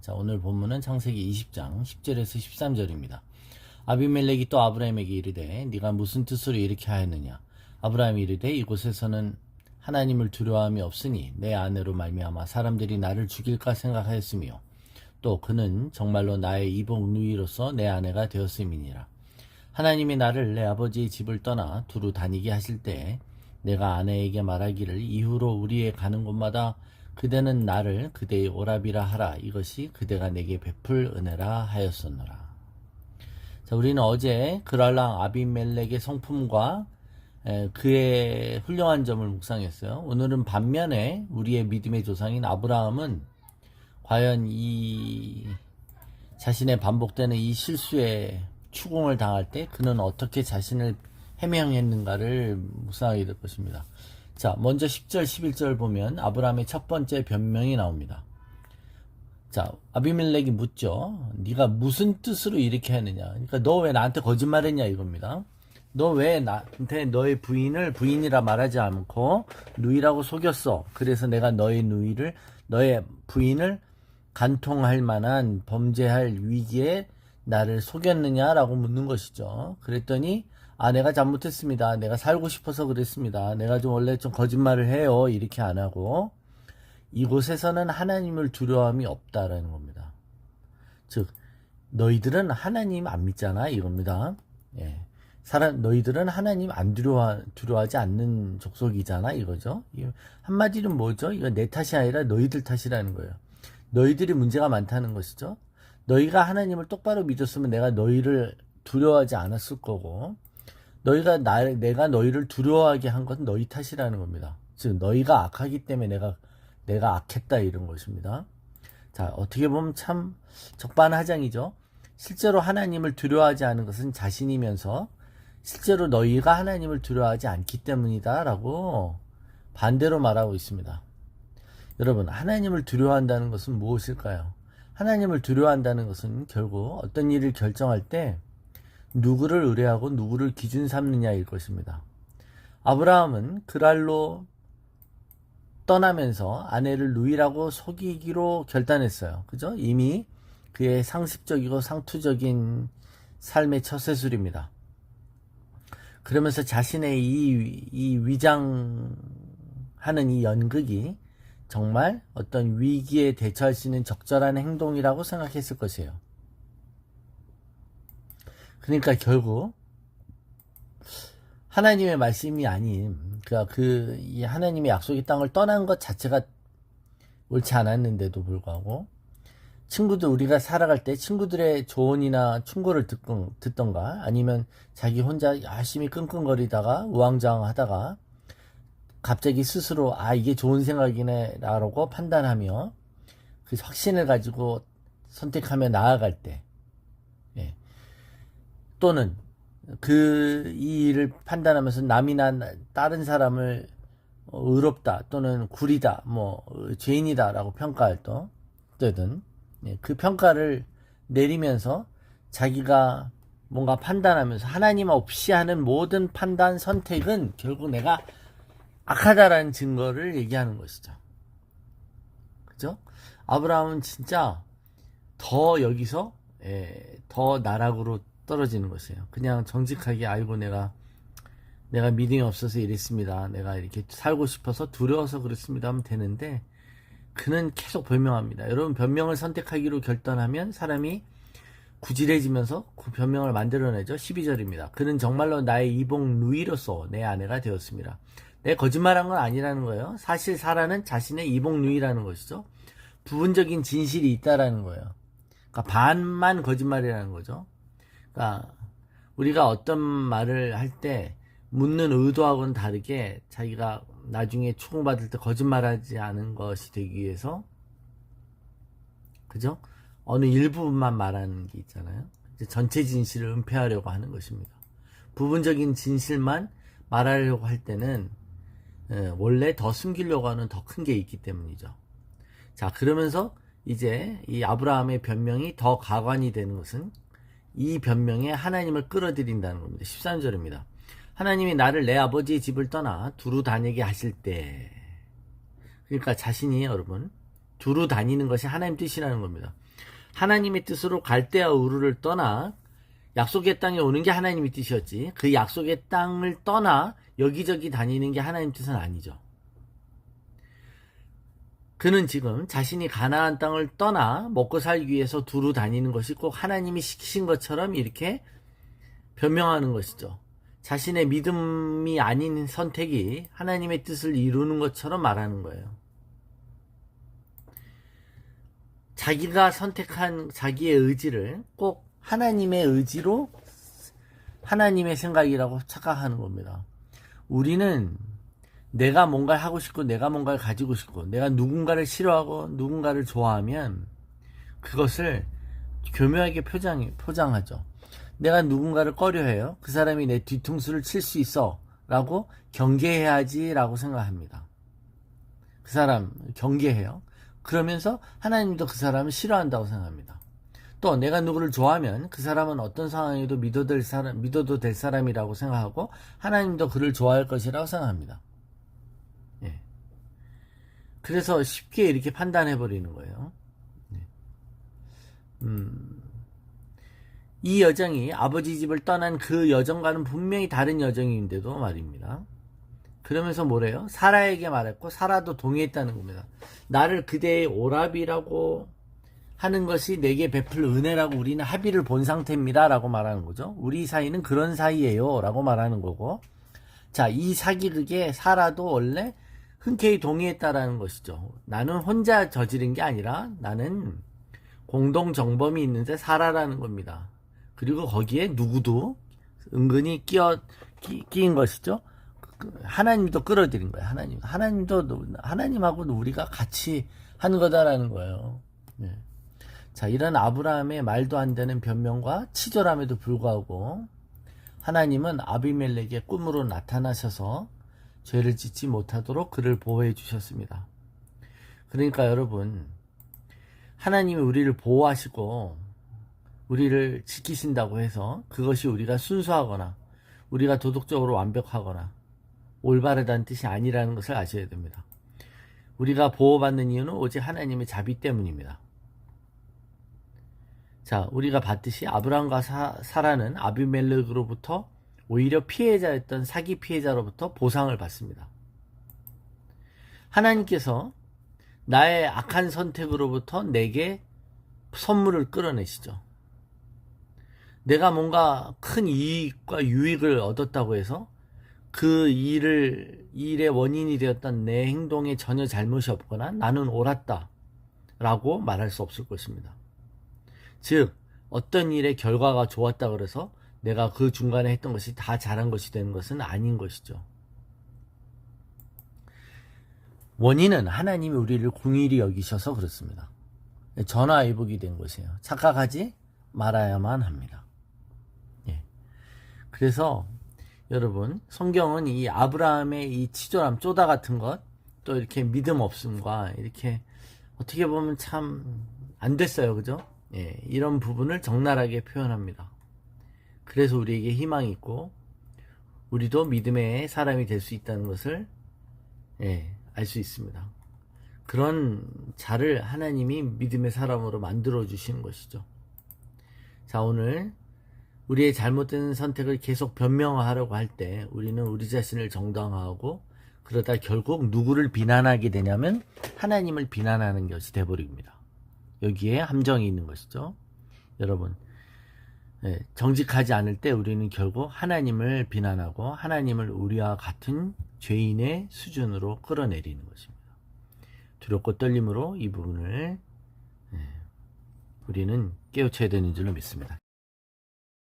자, 오늘 본문은 창세기 20장 10절에서 13절입니다. 아비멜렉이 또 아브라함에게 이르되 네가 무슨 뜻으로 이렇게 하였느냐. 아브라함이 이르되 이곳에서는 하나님을 두려워함이 없으니 내 아내로 말미암아 사람들이 나를 죽일까 생각하였으며 또 그는 정말로 나의 이복 누이로서 내 아내가 되었음이니라. 하나님이 나를 내 아버지의 집을 떠나 두루 다니게 하실 때 내가 아내에게 말하기를 이후로 우리의 가는 곳마다 그대는 나를 그대의 오라비라 하라. 이것이 그대가 내게 베풀 은혜라 하였었노라. 자, 우리는 어제 그랄랑 아비멜렉의 성품과 그의 훌륭한 점을 묵상했어요. 오늘은 반면에 우리의 믿음의 조상인 아브라함은 과연 이 자신의 반복되는 이 실수에 추궁을 당할 때 그는 어떻게 자신을 해명했는가를 묵상하게 될 것입니다. 자, 먼저 10절, 11절 보면 아브라함의 첫 번째 변명이 나옵니다. 자, 아비멜렉이 묻죠. 네가 무슨 뜻으로 이렇게 했느냐. 그러니까 너 왜 나한테 거짓말했냐 이겁니다. 너 왜 나한테 너의 부인을 부인이라 말하지 않고 누이라고 속였어. 그래서 내가 너의 부인을 간통할 만한 범죄할 위기에 나를 속였느냐라고 묻는 것이죠. 그랬더니 내가 잘못했습니다. 내가 살고 싶어서 그랬습니다. 내가 원래 좀 거짓말을 해요. 이렇게 안 하고 이곳에서는 하나님을 두려워함이 없다라는 겁니다. 즉 너희들은 하나님 안 믿잖아 이겁니다. 예. 너희들은 하나님 안 두려워하지 않는 족속이잖아 이거죠. 한마디로 뭐죠? 이건 내 탓이 아니라 너희들 탓이라는 거예요. 너희들이 문제가 많다는 것이죠. 너희가 하나님을 똑바로 믿었으면 내가 너희를 두려워하지 않았을 거고 내가 너희를 두려워하게 한 것은 너희 탓이라는 겁니다. 즉 너희가 악하기 때문에 내가 악했다 이런 것입니다. 자, 어떻게 보면 참 적반하장이죠. 실제로 하나님을 두려워하지 않은 것은 자신이면서 실제로 너희가 하나님을 두려워하지 않기 때문이다 라고 반대로 말하고 있습니다. 여러분, 하나님을 두려워한다는 것은 무엇일까요? 하나님을 두려워한다는 것은 결국 어떤 일을 결정할 때 누구를 의뢰하고 누구를 기준 삼느냐일 것입니다. 아브라함은 그랄로 떠나면서 아내를 누이라고 속이기로 결단했어요. 그죠? 이미 그의 상습적이고 상투적인 삶의 처세술입니다. 그러면서 자신의 이 위장하는 이 연극이 정말 어떤 위기에 대처할 수 있는 적절한 행동이라고 생각했을 것이에요. 그러니까 결국 하나님의 말씀이 아닌 이 하나님의 약속의 땅을 떠난 것 자체가 옳지 않았는데도 불구하고 우리가 살아갈 때 친구들의 조언이나 충고를 듣던가 아니면 자기 혼자 열심히 끙끙거리다가 우왕좌왕하다가 갑자기 스스로 이게 좋은 생각이네 라고 판단하며 그 확신을 가지고 선택하며 나아갈 때 또는 이 일을 판단하면서 남이나 다른 사람을 의롭다 또는 구리다 죄인이다 라고 평가할 때든 그 평가를 내리면서 자기가 뭔가 판단하면서 하나님 없이 하는 모든 판단 선택은 결국 내가 악하다라는 증거를 얘기하는 것이죠. 그죠? 아브라함은 진짜 더 여기서 더 나락으로 떨어지는 것이에요. 그냥 정직하게 내가 믿음이 없어서 이랬습니다. 내가 이렇게 살고 싶어서 두려워서 그랬습니다 하면 되는데 그는 계속 변명합니다. 여러분, 변명을 선택하기로 결단하면 사람이 구질해지면서 그 변명을 만들어내죠. 12절입니다. 그는 정말로 나의 이복 누이로서 내 아내가 되었습니다. 내 거짓말한 건 아니라는 거예요. 사실 사라는 자신의 이복 누이라는 것이죠. 부분적인 진실이 있다라는 거예요. 그러니까 반만 거짓말이라는 거죠. 그러니까 우리가 어떤 말을 할 때 묻는 의도하고는 다르게 자기가 나중에 추궁받을 때 거짓말하지 않은 것이 되기 위해서 그죠? 어느 일부분만 말하는 게 있잖아요. 전체 진실을 은폐하려고 하는 것입니다. 부분적인 진실만 말하려고 할 때는 원래 더 숨기려고 하는 더 큰 게 있기 때문이죠. 자, 그러면서 이제 이 아브라함의 변명이 더 가관이 되는 것은 이 변명에 하나님을 끌어들인다는 겁니다. 13절입니다. 하나님이 나를 내 아버지의 집을 떠나 두루 다니게 하실 때, 그러니까 자신이 여러분 두루 다니는 것이 하나님 뜻이라는 겁니다. 하나님의 뜻으로 갈대아 우르를 떠나 약속의 땅에 오는 게 하나님의 뜻이었지, 그 약속의 땅을 떠나 여기저기 다니는 게 하나님 뜻은 아니죠. 그는 지금 자신이 가나안 땅을 떠나 먹고 살기 위해서 두루 다니는 것이 꼭 하나님이 시키신 것처럼 이렇게 변명하는 것이죠. 자신의 믿음이 아닌 선택이 하나님의 뜻을 이루는 것처럼 말하는 거예요. 자기가 선택한 자기의 의지를 꼭 하나님의 의지로, 하나님의 생각이라고 착각하는 겁니다. 우리는 내가 뭔가를 하고 싶고, 내가 뭔가를 가지고 싶고, 내가 누군가를 싫어하고 누군가를 좋아하면 그것을 교묘하게 포장하죠. 내가 누군가를 꺼려해요. 그 사람이 내 뒤통수를 칠 수 있어 라고 경계해야지 라고 생각합니다. 그 사람 경계해요. 그러면서 하나님도 그 사람을 싫어한다고 생각합니다. 또 내가 누구를 좋아하면 그 사람은 어떤 상황에도 믿어도 될 사람이라고 생각하고 하나님도 그를 좋아할 것이라고 생각합니다. 예. 그래서 쉽게 이렇게 판단해버리는 거예요. 이 여정이 아버지 집을 떠난 그 여정과는 분명히 다른 여정인데도 말입니다. 그러면서 뭐래요? 사라에게 말했고 사라도 동의했다는 겁니다. 나를 그대의 오라비라고 하는 것이 내게 베풀 은혜라고 우리는 합의를 본 상태입니다 라고 말하는 거죠. 우리 사이는 그런 사이예요 라고 말하는 거고, 자, 이 사기극에 사라도 원래 흔쾌히 동의했다라는 것이죠. 나는 혼자 저지른 게 아니라 나는 공동 정범이 있는데 사라라는 겁니다. 그리고 거기에 누구도 은근히 끼인 것이죠. 하나님도 끌어들인 거예요. 하나님하고 우리가 같이 한 거다라는 거예요. 네. 자, 이런 아브라함의 말도 안 되는 변명과 치졸함에도 불구하고 하나님은 아비멜렉의 꿈으로 나타나셔서 죄를 짓지 못하도록 그를 보호해 주셨습니다. 그러니까 여러분, 하나님이 우리를 보호하시고 우리를 지키신다고 해서 그것이 우리가 순수하거나 우리가 도덕적으로 완벽하거나 올바르다는 뜻이 아니라는 것을 아셔야 됩니다. 우리가 보호받는 이유는 오직 하나님의 자비 때문입니다. 자, 우리가 봤듯이 아브라함과 사라는 아비멜렉으로부터 오히려 피해자였던 사기 피해자로부터 보상을 받습니다. 하나님께서 나의 악한 선택으로부터 내게 선물을 끌어내시죠. 내가 뭔가 큰 이익과 유익을 얻었다고 해서 그 일의 원인이 되었던 내 행동에 전혀 잘못이 없거나 나는 옳았다 라고 말할 수 없을 것입니다. 즉, 어떤 일의 결과가 좋았다 그래서 내가 그 중간에 했던 것이 다 잘한 것이 되는 것은 아닌 것이죠. 원인은 하나님이 우리를 긍휼히 여기셔서 그렇습니다. 전화위복이 된 것이에요. 착각하지 말아야만 합니다. 예. 그래서 여러분, 성경은 이 아브라함의 이 치졸함, 쪼다 같은 것, 또 이렇게 믿음 없음과 이렇게 어떻게 보면 참 안 됐어요. 그죠? 예, 이런 부분을 적나라하게 표현합니다. 그래서 우리에게 희망이 있고 우리도 믿음의 사람이 될 수 있다는 것을 알 수 있습니다. 그런 자를 하나님이 믿음의 사람으로 만들어 주시는 것이죠. 자, 오늘 우리의 잘못된 선택을 계속 변명하려고 할 때 우리는 우리 자신을 정당화하고 그러다 결국 누구를 비난하게 되냐면 하나님을 비난하는 것이 되어버립니다. 여기에 함정이 있는 것이죠. 여러분, 정직하지 않을 때 우리는 결국 하나님을 비난하고 하나님을 우리와 같은 죄인의 수준으로 끌어내리는 것입니다. 두렵고 떨림으로 이 부분을 우리는 깨우쳐야 되는 줄로 믿습니다.